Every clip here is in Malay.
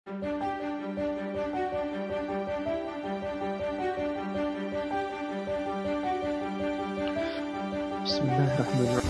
Bismillahirrahmanirrahim.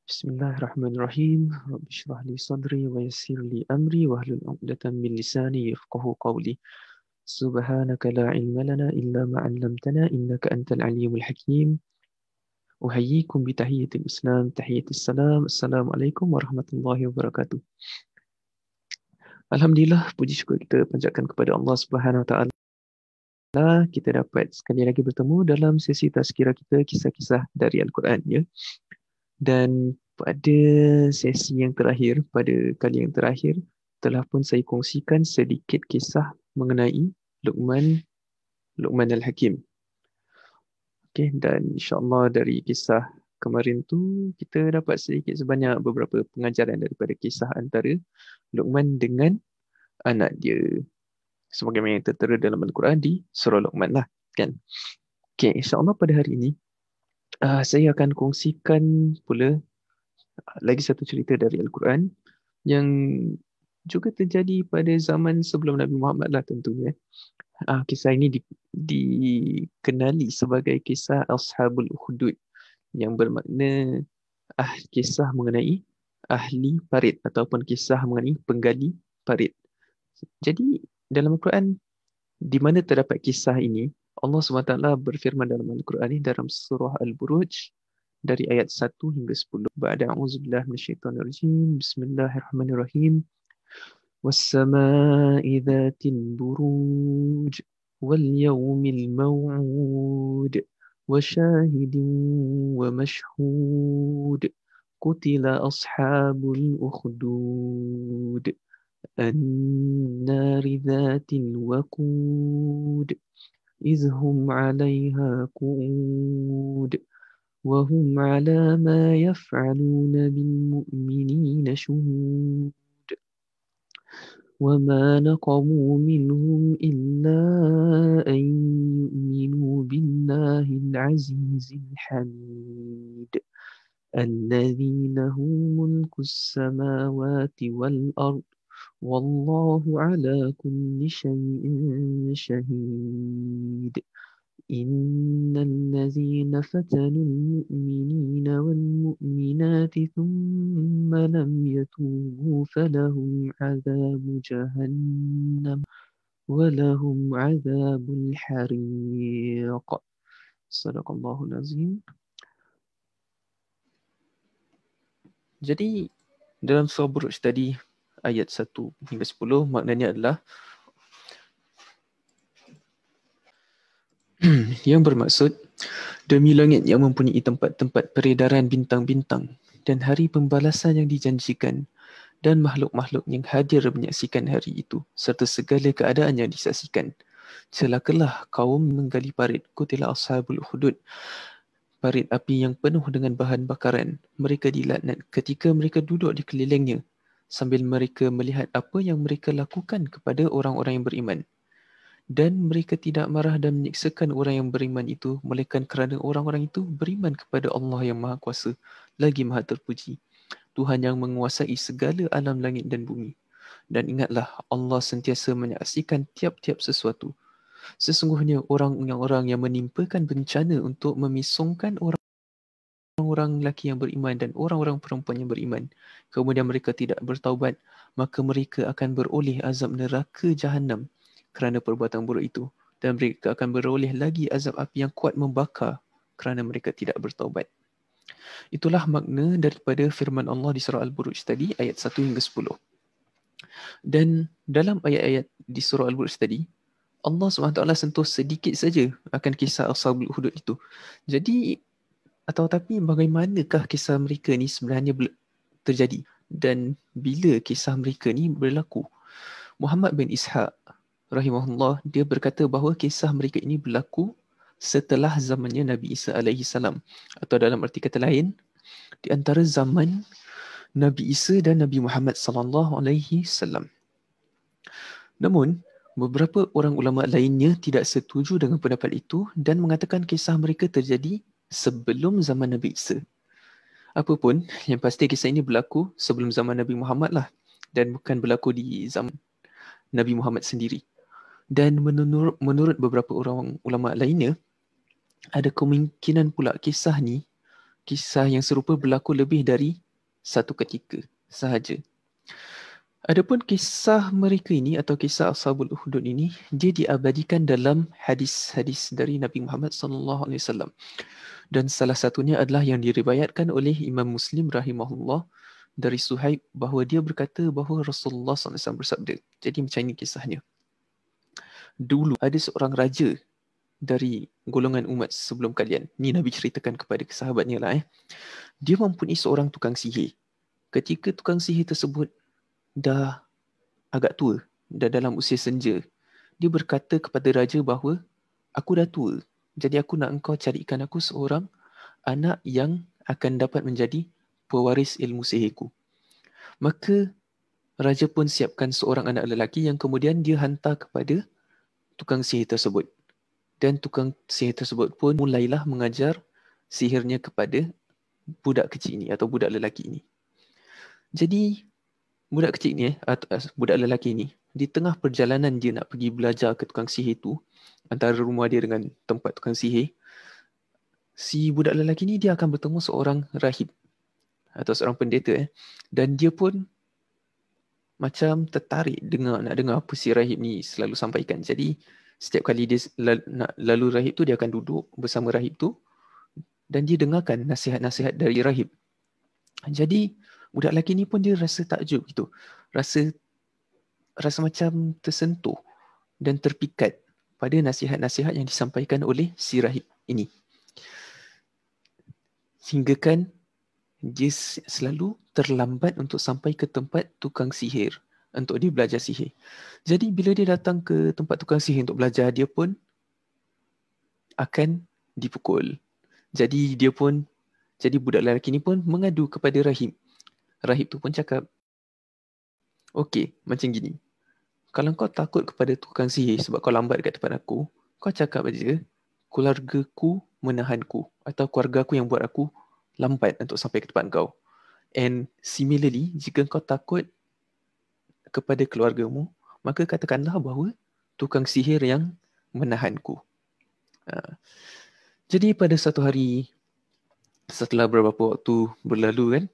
Bismillahirrahmanirrahim. Rabbi shrah li sadri wa yassir li amri wahlul 'uqdatam min lisani yafqahu qawli. Subhanaka la ilma lana illa ma 'allamtana innaka antal alimul hakim. Uhayyikum bi tahiyyatil Islam, tahiyyatis salam. Assalamualaikum warahmatullahi wabarakatuh. Alhamdulillah, puji syukur kita panjatkan kepada Allah Subhanahu wa taala. Kita dapat sekali lagi bertemu dalam sesi tazkirah kita kisah-kisah dari Al-Quran, ya. Dan pada sesi yang terakhir, pada kali yang terakhir, telah pun saya kongsikan sedikit kisah mengenai Luqman Al-Hakim. Okay, dan insyaAllah dari kisah kemarin tu, kita dapat sedikit sebanyak beberapa pengajaran daripada kisah antara Luqman dengan anak dia. Sebagaimana yang tertera dalam Al-Quran di surah Luqman lah, kan. Okay, insyaAllah pada hari ini, saya akan kongsikan pula lagi satu cerita dari Al-Quran yang juga terjadi pada zaman sebelum Nabi Muhammad lah tentunya. Kisah ini dikenali sebagai kisah Ashabul Ukhdud, yang bermakna kisah mengenai ahli parit ataupun kisah mengenai penggali parit. Jadi dalam Al-Quran, di mana terdapat kisah ini, Allah SWT berfirman dalam Al-Quran ini dalam surah Al-Buruj dari ayat 1 hingga 10. Ba'da a'udzubillahi minasyaitonir rajim. Bismillahirrahmanirrahim. Was-samaa'i dzatil buruj wal yawmil maw'ud wa syahidin wa mashhud. Qutila ashabul ukhdud an-nari dzatil waqud إذ هم عليها قعود وهم على ما يفعلون بالمؤمنين شهود وما نقموا منهم إلا أن يؤمنوا بالله العزيز الحميد الذي له ملك السماوات والأرض والله على كل شيء شهيد إن الذين فتنوا المؤمنين والمؤمنات ثم لم يتوبوا فلهم عذاب جهنم ولهم عذاب الحريق. صدق الله العظيم. Jadi dalam surah Buruj tadi ayat 1 hingga 10 maknanya adalah yang bermaksud, demi langit yang mempunyai tempat-tempat peredaran bintang-bintang dan hari pembalasan yang dijanjikan dan makhluk-makhluk yang hadir menyaksikan hari itu serta segala keadaan yang disaksikan. Celakalah kaum menggali parit, qutila ashabul ukhdud, parit api yang penuh dengan bahan bakaran. Mereka dilaknat ketika mereka duduk di kelilingnya sambil mereka melihat apa yang mereka lakukan kepada orang-orang yang beriman. Dan mereka tidak marah dan menyiksakan orang yang beriman itu, melainkan kerana orang-orang itu beriman kepada Allah yang Maha Kuasa, lagi Maha Terpuji, Tuhan yang menguasai segala alam langit dan bumi. Dan ingatlah, Allah sentiasa menyaksikan tiap-tiap sesuatu. Sesungguhnya orang-orang yang menimpakan bencana untuk memisongkan orang lelaki yang beriman dan orang-orang perempuan yang beriman, kemudian mereka tidak bertaubat, maka mereka akan beroleh azab neraka Jahannam kerana perbuatan buruk itu, dan mereka akan beroleh lagi azab api yang kuat membakar kerana mereka tidak bertaubat. Itulah makna daripada firman Allah di surah Al-Buruj tadi ayat 1 hingga 10. Dan dalam ayat-ayat di surah Al-Buruj tadi, Allah SWT sentuh sedikit saja akan kisah Ashabul Ukhdud itu. Jadi, tapi bagaimanakah kisah mereka ni sebenarnya terjadi? dan bila kisah mereka ni berlaku. Muhammad bin Ishaq rahimahullah, dia berkata bahawa kisah mereka ini berlaku setelah zamannya Nabi Isa alaihi salam, atau dalam arti kata lain, di antara zaman Nabi Isa dan Nabi Muhammad sallallahu alaihi wasallam. Namun, beberapa orang ulama lainnya tidak setuju dengan pendapat itu dan mengatakan kisah mereka terjadi sebelum zaman Nabi Isa. Apapun, yang pasti kisah ini berlaku sebelum zaman Nabi Muhammad lah, dan bukan berlaku di zaman Nabi Muhammad sendiri. Dan menurut beberapa orang ulama lainnya, ada kemungkinan pula kisah yang serupa berlaku lebih dari satu ketika sahaja. Adapun kisah mereka ini atau kisah Ashabul Ukhdud ini, dia diabadikan dalam hadis-hadis dari Nabi Muhammad sallallahu alaihi wasallam. Dan salah satunya adalah yang diriwayatkan oleh Imam Muslim rahimahullah dari Suhaib, bahawa dia berkata bahawa Rasulullah SAW bersabda. Jadi macam ini kisahnya. Dulu ada seorang raja dari golongan umat sebelum kalian. Ni Nabi ceritakan kepada sahabatnya lah. Dia mempunyai seorang tukang sihir. Ketika tukang sihir tersebut dah agak tua, dah dalam usia senja, dia berkata kepada raja bahawa aku dah tua, jadi aku nak engkau carikan aku seorang anak yang akan dapat menjadi pewaris ilmu sihirku. Maka raja pun siapkan seorang anak lelaki yang kemudian dia hantar kepada tukang sihir tersebut. Dan tukang sihir tersebut pun mulailah mengajar sihirnya kepada budak kecil ini atau budak lelaki ini. Jadi budak kecil ni, budak lelaki ni, di tengah perjalanan dia nak pergi belajar ke tukang sihir tu, antara rumah dia dengan tempat tukang sihir, si budak lelaki ni dia akan bertemu seorang rahib atau seorang pendeta, dan dia pun macam tertarik nak dengar apa si rahib ni selalu sampaikan. Jadi setiap kali dia nak lalu rahib tu, dia akan duduk bersama rahib tu dan dia dengarkan nasihat-nasihat dari rahib. Jadi budak lelaki ni pun dia rasa takjub gitu. Rasa macam tersentuh dan terpikat pada nasihat-nasihat yang disampaikan oleh si rahib ini. Sehingga kan dia selalu terlambat untuk sampai ke tempat tukang sihir untuk dia belajar sihir. Jadi bila dia datang ke tempat tukang sihir untuk belajar, dia pun akan dipukul. Jadi budak lelaki ni pun mengadu kepada rahib. Rahib tu pun cakap, okey, macam gini. Kalau kau takut kepada tukang sihir sebab kau lambat kat tempat aku, kau cakap aja, keluargaku menahanku atau keluarga aku yang buat aku lambat untuk sampai ke tempat kau. And similarly, jika kau takut kepada keluargamu, maka katakanlah bahawa tukang sihir yang menahanku. Jadi pada satu hari, setelah beberapa waktu berlalu kan,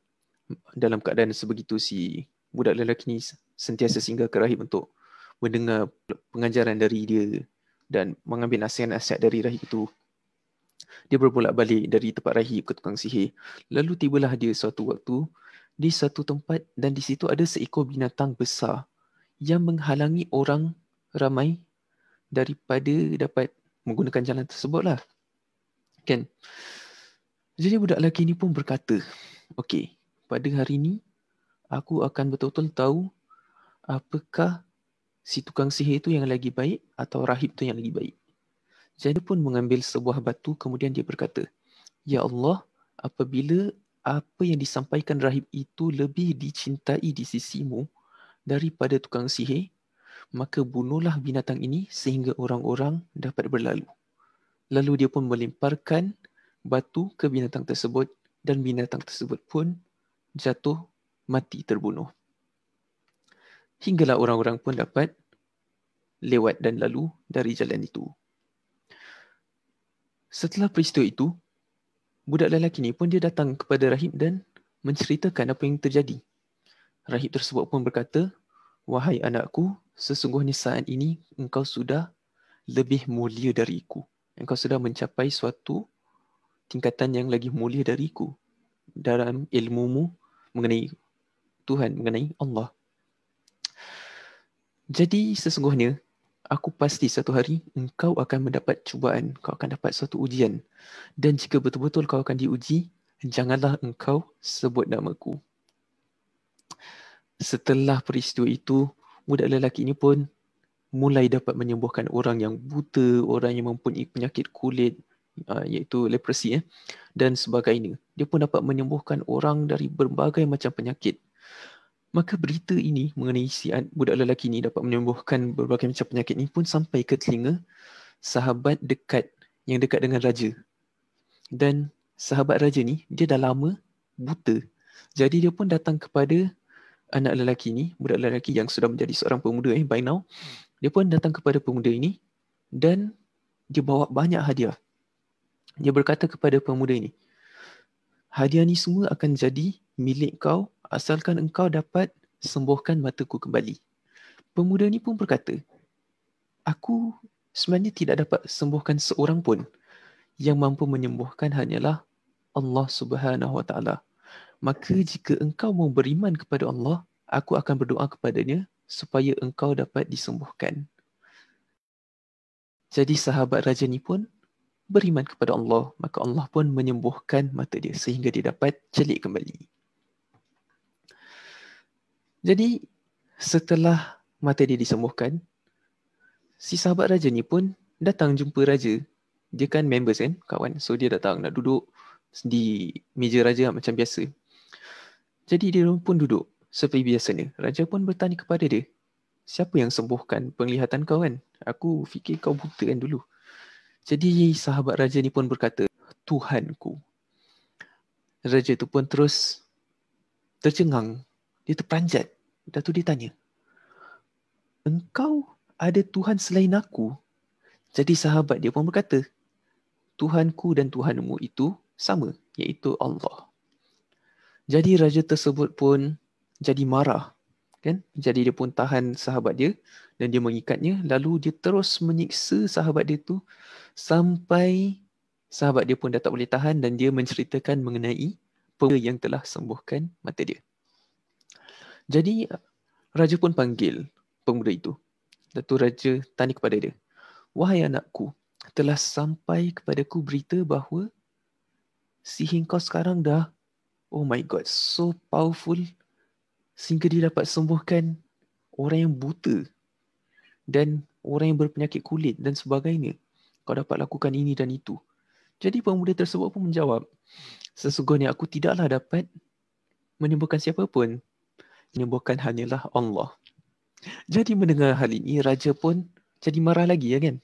dalam keadaan sebegitu, si budak lelaki ni sentiasa singgah ke rahib untuk mendengar pengajaran dari dia dan mengambil nasihat-nasihat dari rahib itu. Dia berbolak balik dari tempat rahib ke tukang sihir. Lalu tibalah dia suatu waktu di satu tempat dan di situ ada seekor binatang besar yang menghalangi orang ramai daripada dapat menggunakan jalan tersebut lah. Kan? Jadi budak lelaki ni pun berkata, okey, pada hari ni aku akan betul-betul tahu apakah si tukang sihir itu yang lagi baik atau rahib tu yang lagi baik. Jadi pun mengambil sebuah batu, kemudian dia berkata, ya Allah, apabila apa yang disampaikan rahib itu lebih dicintai di sisimu daripada tukang sihir, maka bunuhlah binatang ini sehingga orang-orang dapat berlalu. Lalu dia pun melemparkan batu ke binatang tersebut dan binatang tersebut pun jatuh mati terbunuh. Hinggalah orang-orang pun dapat lewat dan lalu dari jalan itu. Setelah peristiwa itu, budak lelaki ni pun dia datang kepada rahib dan menceritakan apa yang terjadi. Rahib tersebut pun berkata, wahai anakku, sesungguhnya saat ini engkau sudah lebih mulia dariku. Engkau sudah mencapai suatu tingkatan yang lagi mulia dariku dalam ilmumu mengenai Tuhan, mengenai Allah. Jadi sesungguhnya, aku pasti satu hari engkau akan mendapat cubaan, kau akan dapat suatu ujian. Dan jika betul-betul kau akan diuji, janganlah engkau sebut namaku. Setelah peristiwa itu, budak lelaki ini pun mulai dapat menyembuhkan orang yang buta, orang yang mempunyai penyakit kulit, iaitu leprosy dan sebagainya. Dia pun dapat menyembuhkan orang dari berbagai macam penyakit. Maka berita ini mengenai si budak lelaki ini dapat menyembuhkan berbagai macam penyakit ini pun sampai ke telinga sahabat yang dekat dengan raja. Dan sahabat raja ni, dia dah lama buta. Jadi dia pun datang kepada anak lelaki ni, budak lelaki yang sudah menjadi seorang pemuda by now. Dia pun datang kepada pemuda ini dan dia bawa banyak hadiah. Dia berkata kepada pemuda ini, hadiah ni semua akan jadi milik kau asalkan engkau dapat sembuhkan mataku kembali. Pemuda ni pun berkata, aku sebenarnya tidak dapat sembuhkan seorang pun. Yang mampu menyembuhkan hanyalah Allah Subhanahu Wa Taala. Maka jika engkau mau beriman kepada Allah, aku akan berdoa kepadanya supaya engkau dapat disembuhkan. Jadi sahabat raja ni pun beriman kepada Allah, maka Allah pun menyembuhkan mata dia sehingga dia dapat celik kembali. Jadi setelah mata dia disembuhkan, si sahabat raja ni pun datang jumpa raja. Dia kan members kan, kawan. So dia datang nak duduk di meja raja macam biasa. Jadi dia pun duduk seperti biasanya. Raja pun bertanya kepada dia, siapa yang sembuhkan penglihatan kau kan? Aku fikir kau buta kan dulu. Jadi sahabat raja ni pun berkata, Tuhanku. Raja tu pun terus tercengang. Dia terperanjat. Dah tu dia tanya, engkau ada Tuhan selain aku? Jadi sahabat dia pun berkata, Tuhanku dan Tuhanmu itu sama, iaitu Allah. Jadi raja tersebut pun jadi marah. Kan? Jadi dia pun tahan sahabat dia dan dia mengikatnya. Lalu dia terus menyiksa sahabat dia tu sampai sahabat dia pun dah tak boleh tahan dan dia menceritakan mengenai pemuda yang telah sembuhkan mata dia. Jadi raja pun panggil pemuda itu. Lalu raja tanya kepada dia, wahai anakku, telah sampai kepadaku berita bahawa sihir kau sekarang dah, oh my god, so powerful sehingga dia dapat sembuhkan orang yang buta dan orang yang berpenyakit kulit dan sebagainya. Kau dapat lakukan ini dan itu. Jadi pemuda tersebut pun menjawab, sesungguhnya aku tidaklah dapat menyembuhkan siapa pun. Menyembuhkan hanyalah Allah. Jadi mendengar hal ini, raja pun jadi marah lagi ya kan.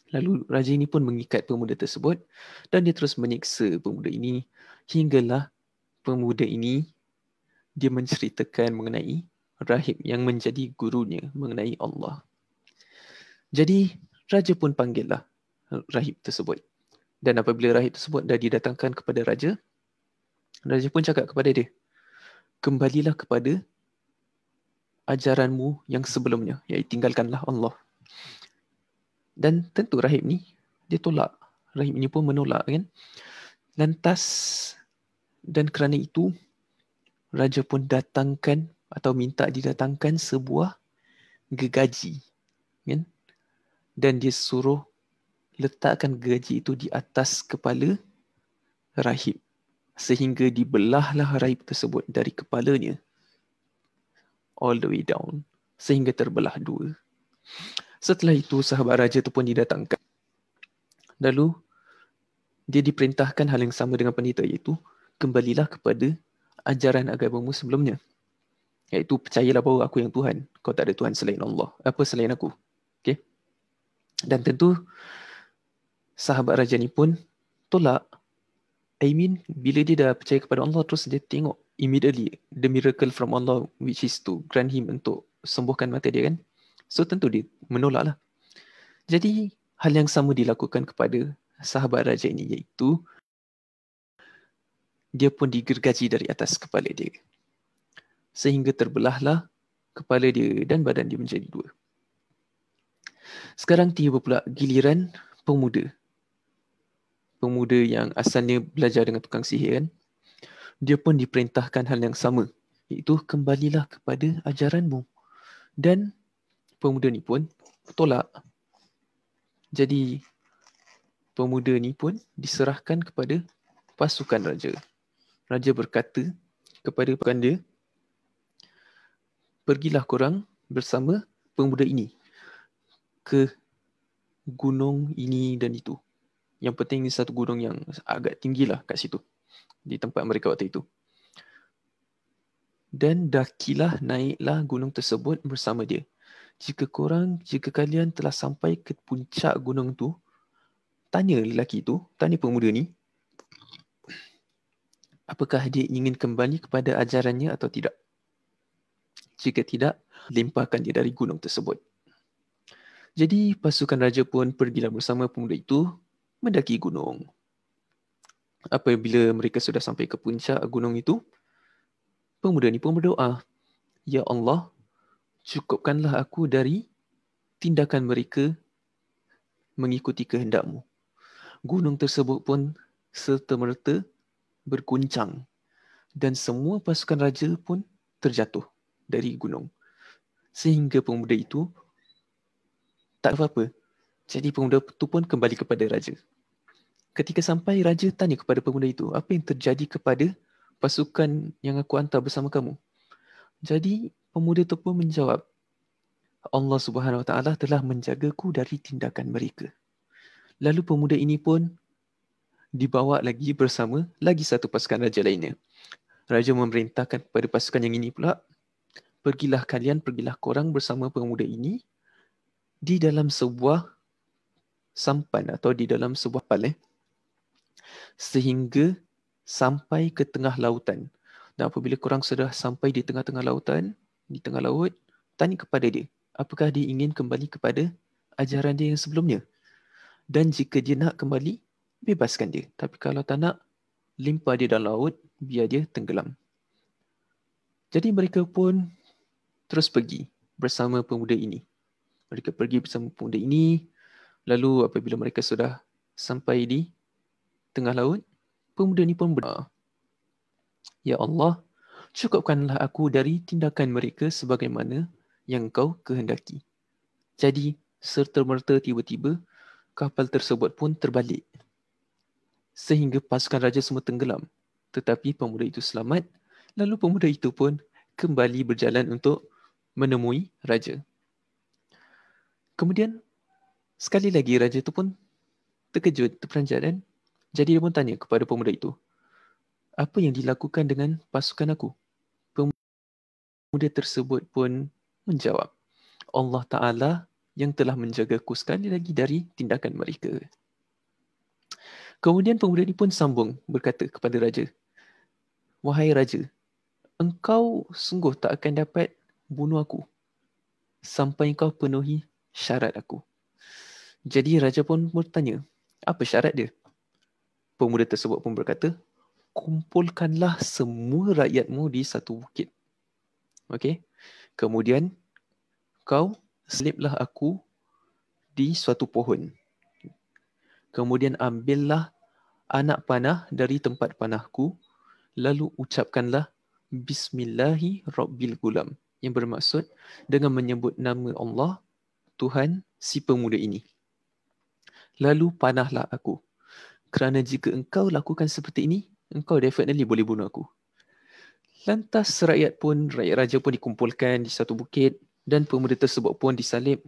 Lalu raja ini pun mengikat pemuda tersebut dan dia terus menyiksa pemuda ini hinggalah pemuda ini dia menceritakan mengenai rahib yang menjadi gurunya mengenai Allah. Jadi raja pun panggillah rahib tersebut. Dan apabila rahib tersebut dah didatangkan kepada raja, raja pun cakap kepada dia, kembalilah kepada ajaranmu yang sebelumnya, iaitu tinggalkanlah Allah. Dan tentu rahib ni dia tolak. Rahib ini pun menolak kan. Lantas dan kerana itu raja pun datangkan atau minta didatangkan sebuah gergaji kan. Dan dia suruh letakkan gergaji itu di atas kepala rahib sehingga dibelahlah rahib tersebut dari kepalanya all the way down sehingga terbelah dua. Setelah itu sahabat raja itu pun didatangkan. Lalu dia diperintahkan hal yang sama dengan pendeta, iaitu kembalilah kepada ajaran agamamu sebelumnya, iaitu percayalah bahawa aku yang Tuhan, kau tak ada Tuhan selain Allah, apa selain aku. Okay? Dan tentu sahabat raja ni pun tolak. I mean, bila dia dah percaya kepada Allah, terus dia tengok immediately the miracle from Allah, which is to grant him untuk sembuhkan mata dia kan. So tentu dia menolak lah. Jadi hal yang sama dilakukan kepada sahabat raja ini, iaitu dia pun digergaji dari atas kepala dia sehingga terbelahlah kepala dia dan badan dia menjadi dua. Sekarang tiba pula giliran pemuda yang asalnya belajar dengan tukang sihir kan. Dia pun diperintahkan hal yang sama, iaitu kembalilah kepada ajaranmu. Dan pemuda ni pun tolak. Jadi pemuda ni pun diserahkan kepada pasukan raja. Raja berkata kepada pasukan dia, pergilah korang bersama pemuda ini ke gunung ini dan itu. Yang penting ni satu gunung yang agak tinggi lah kat situ, di tempat mereka waktu itu. Dan dakilah, naiklah gunung tersebut bersama dia. Jika kalian telah sampai ke puncak gunung tu, tanya pemuda ni, apakah dia ingin kembali kepada ajarannya atau tidak. Jika tidak, limpahkan dia dari gunung tersebut. Jadi pasukan raja pun pergilah bersama pemuda itu mendaki gunung. Apabila mereka sudah sampai ke puncak gunung itu, pemuda ni pun berdoa, "Ya Allah, cukupkanlah aku dari tindakan mereka mengikuti kehendak-Mu." Gunung tersebut pun serta-merta berguncang dan semua pasukan raja pun terjatuh dari gunung. Sehingga pemuda itu tak apa-apa. Jadi pemuda itu pun kembali kepada raja. Ketika sampai, raja tanya kepada pemuda itu, apa yang terjadi kepada pasukan yang aku hantar bersama kamu? Jadi pemuda itu pun menjawab, Allah Subhanahu Wa Taala telah menjagaku dari tindakan mereka. Lalu pemuda ini pun dibawa lagi bersama lagi satu pasukan raja lainnya. Raja memerintahkan kepada pasukan yang ini pula, pergilah korang bersama pemuda ini di dalam sebuah sampan atau di dalam sebuah kapal sehingga sampai ke tengah lautan. Dan apabila korang sudah sampai di tengah-tengah lautan, di tengah laut, tanya kepada dia, apakah dia ingin kembali kepada ajaran dia yang sebelumnya. Dan jika dia nak kembali, bebaskan dia. Tapi kalau tak nak, limpah dia dalam laut, biar dia tenggelam. Jadi mereka pun terus pergi bersama pemuda ini. Mereka pergi bersama pemuda ini, lalu apabila mereka sudah sampai di tengah laut, pemuda ini pun berdoa, Ya Allah, cukupkanlah aku dari tindakan mereka sebagaimana yang Kau kehendaki. Jadi, serta-merta tiba-tiba, kapal tersebut pun terbalik. Sehingga pasukan raja semua tenggelam. Tetapi pemuda itu selamat, lalu pemuda itu pun kembali berjalan untuk menemui raja. Kemudian, sekali lagi raja itu pun terkejut, terperanjat kan. Jadi dia pun tanya kepada pemuda itu, apa yang dilakukan dengan pasukan aku? Pemuda tersebut pun menjawab, Allah Ta'ala yang telah menjagaku sekali lagi dari tindakan mereka. Kemudian pemuda ini pun sambung berkata kepada raja, Wahai raja, engkau sungguh tak akan dapat bunuh aku sampai engkau penuhi syarat aku. Jadi raja pun bertanya, apa syarat dia? Pemuda tersebut pun berkata, kumpulkanlah semua rakyatmu di satu bukit. Okey. Kemudian kau seliplah aku di suatu pohon. Kemudian ambillah anak panah dari tempat panahku, lalu ucapkanlah Bismillahi Rabbil Gulam, yang bermaksud dengan menyebut nama Allah, Tuhan si pemuda ini. Lalu panahlah aku. Kerana jika engkau lakukan seperti ini, engkau definitely boleh bunuh aku. Lantas rakyat raja pun dikumpulkan di satu bukit dan pemuda tersebut pun disalib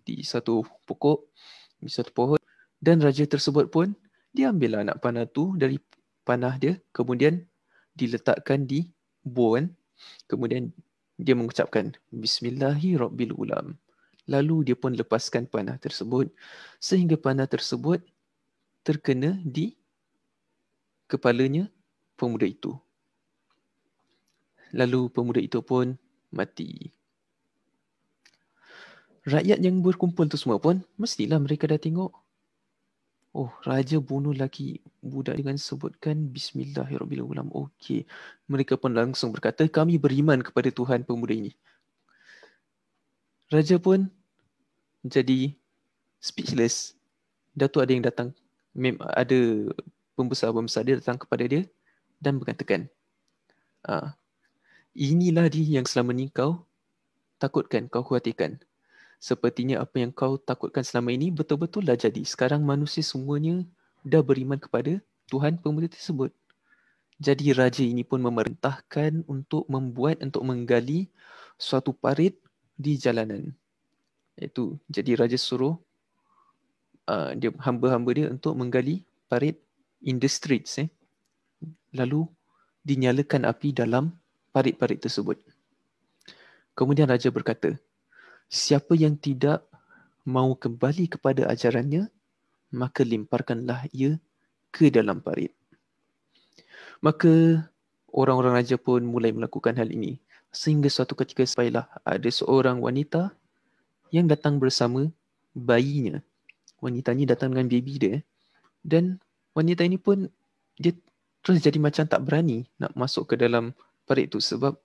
di satu pokok, di satu pohon, dan raja tersebut pun diambil anak panah tu dari panah dia, kemudian diletakkan di bowl, kemudian dia mengucapkan Bismillahirrabbilgulam. Lalu dia pun lepaskan panah tersebut sehingga panah tersebut terkena di kepalanya pemuda itu. Lalu pemuda itu pun mati. Rakyat yang berkumpul tu semua pun, mestilah mereka dah tengok, oh, raja bunuh lagi budak dengan sebutkan Bismillahirrahmanirrahim. Okey. Mereka pun langsung berkata, kami beriman kepada Tuhan pemuda ini. Raja pun jadi speechless. Datuk ada yang datang, ada pembesar-pembesar dia datang kepada dia dan berkatakan, inilah dia yang selama ni kau takutkan, kau khawatirkan. Sepertinya apa yang kau takutkan selama ini betul-betul dah jadi. Sekarang manusia semuanya dah beriman kepada Tuhan pemuda tersebut. Jadi raja ini pun memerintahkan untuk menggali suatu parit di jalanan. Jadi raja suruh dia hamba-hamba dia untuk menggali parit in the streets. Lalu dinyalakan api dalam parit-parit tersebut. Kemudian raja berkata, siapa yang tidak mau kembali kepada ajarannya, maka lemparkanlah ia ke dalam parit. Maka orang-orang raja pun mulai melakukan hal ini. Sehingga suatu ketika sampailah ada seorang wanita yang datang bersama bayinya. Wanita ni datang dengan baby dia. Dan wanita ini pun dia terus jadi macam tak berani nak masuk ke dalam parit tu sebab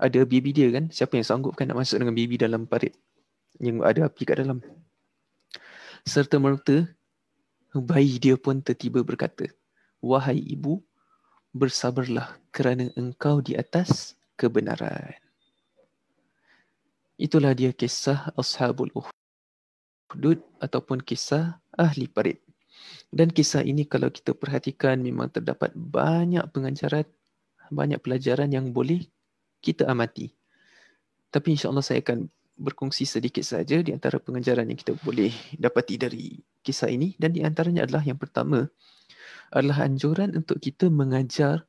ada baby dia kan. Siapa yang sanggup kan nak masuk dengan baby dalam parit yang ada api kat dalam. Serta-merta bayi dia pun tertiba berkata, wahai ibu, bersabarlah kerana engkau di atas kebenaran. Itulah dia kisah Ashabul Ukhdud ataupun kisah ahli parit. Dan kisah ini kalau kita perhatikan memang terdapat banyak pengajaran, banyak pelajaran yang boleh kita amati. Tapi insya-Allah saya akan berkongsi sedikit saja di antara pengajaran yang kita boleh dapati dari kisah ini, dan di antaranya adalah yang pertama adalah anjuran untuk kita mengajar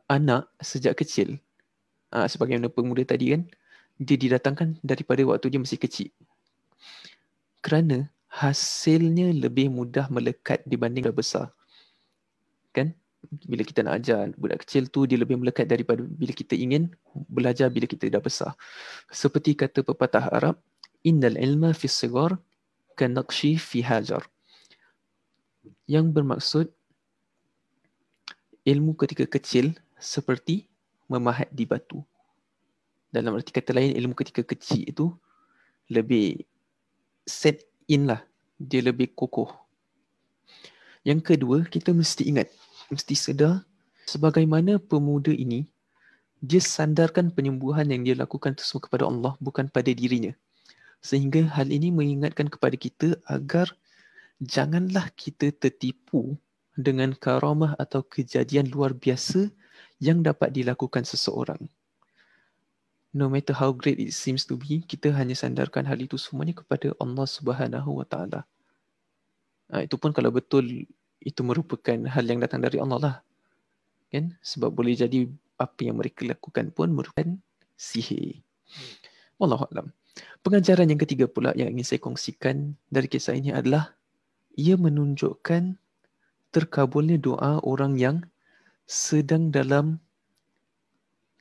anak sejak kecil. Sebagaimana pemuda tadi kan, dia didatangkan daripada waktu dia masih kecil. Kerana hasilnya lebih mudah melekat dibanding dah besar. Kan? Bila kita nak ajar budak kecil tu, dia lebih melekat daripada bila kita ingin belajar bila kita dah besar. Seperti kata pepatah Arab, innal ilma fi sigar kan naqshi fi hajar. Yang bermaksud ilmu ketika kecil seperti memahat di batu. Dalam arti kata lain, ilmu ketika kecil itu lebih set in lah. Dia lebih kokoh. Yang kedua, kita mesti ingat, mesti sedar sebagaimana pemuda ini, dia sandarkan penyembuhan yang dia lakukan itu semua kepada Allah, bukan pada dirinya. Sehingga hal ini mengingatkan kepada kita agar janganlah kita tertipu dengan karamah atau kejadian luar biasa yang dapat dilakukan seseorang. No matter how great it seems to be, kita hanya sandarkan hal itu semuanya kepada Allah Subhanahu Wa Taala. Itu pun kalau betul itu merupakan hal yang datang dari Allah lah. Kan? Sebab boleh jadi apa yang mereka lakukan pun merupakan sihir. Wallahu a'lam. Pengajaran yang ketiga pula yang ingin saya kongsikan dari kisah ini adalah ia menunjukkan terkabulnya doa orang yang sedang dalam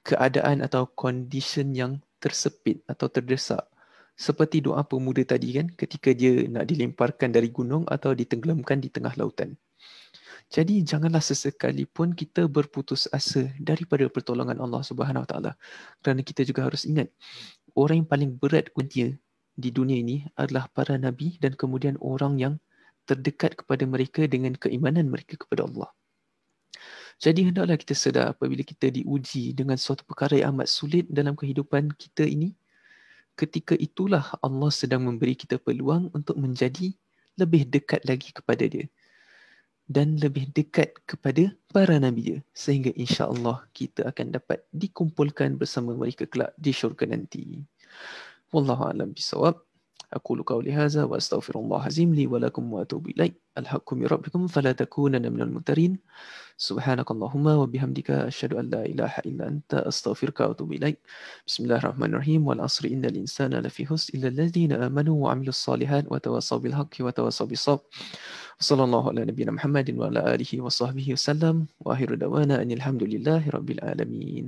keadaan atau condition yang tersepit atau terdesak. Seperti doa pemuda tadi kan, ketika dia nak dilemparkan dari gunung atau ditenggelamkan di tengah lautan. Jadi janganlah sesekali pun kita berputus asa daripada pertolongan Allah Subhanahu Wa Taala. Kerana kita juga harus ingat, orang yang paling berat kunci di dunia ini adalah para nabi dan kemudian orang yang terdekat kepada mereka dengan keimanan mereka kepada Allah. Jadi hendaklah kita sedar apabila kita diuji dengan suatu perkara yang amat sulit dalam kehidupan kita ini, ketika itulah Allah sedang memberi kita peluang untuk menjadi lebih dekat lagi kepada dia dan lebih dekat kepada para nabi dia, sehingga insya-Allah kita akan dapat dikumpulkan bersama mereka kelak di syurga nanti. Wallahu a'lam bissawab. أقول قولي هذا وأستغفر الله العظيم لي ولكم وأتوب إليه الحق من ربكم فلا تكونن من الممترين سبحانك اللهم وبحمدك أشهد أن لا إله إلا أنت أستغفرك وأتوب إليك بسم الله الرحمن الرحيم والعصر إن الإنسان لفي خسر إلا الذين آمنوا وعملوا الصالحات وتواصوا بالحق وتواصوا بالصبر وصلى الله على نبينا محمد وعلى آله وصحبه وسلم وآخر دعوانا أن الحمد لله رب العالمين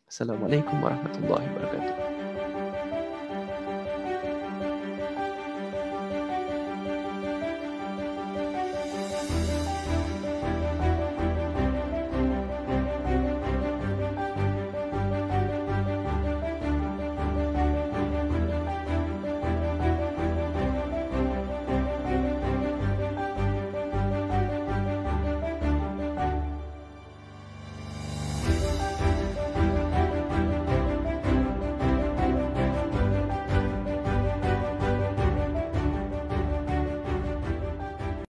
السلام عليكم ورحمة الله وبركاته.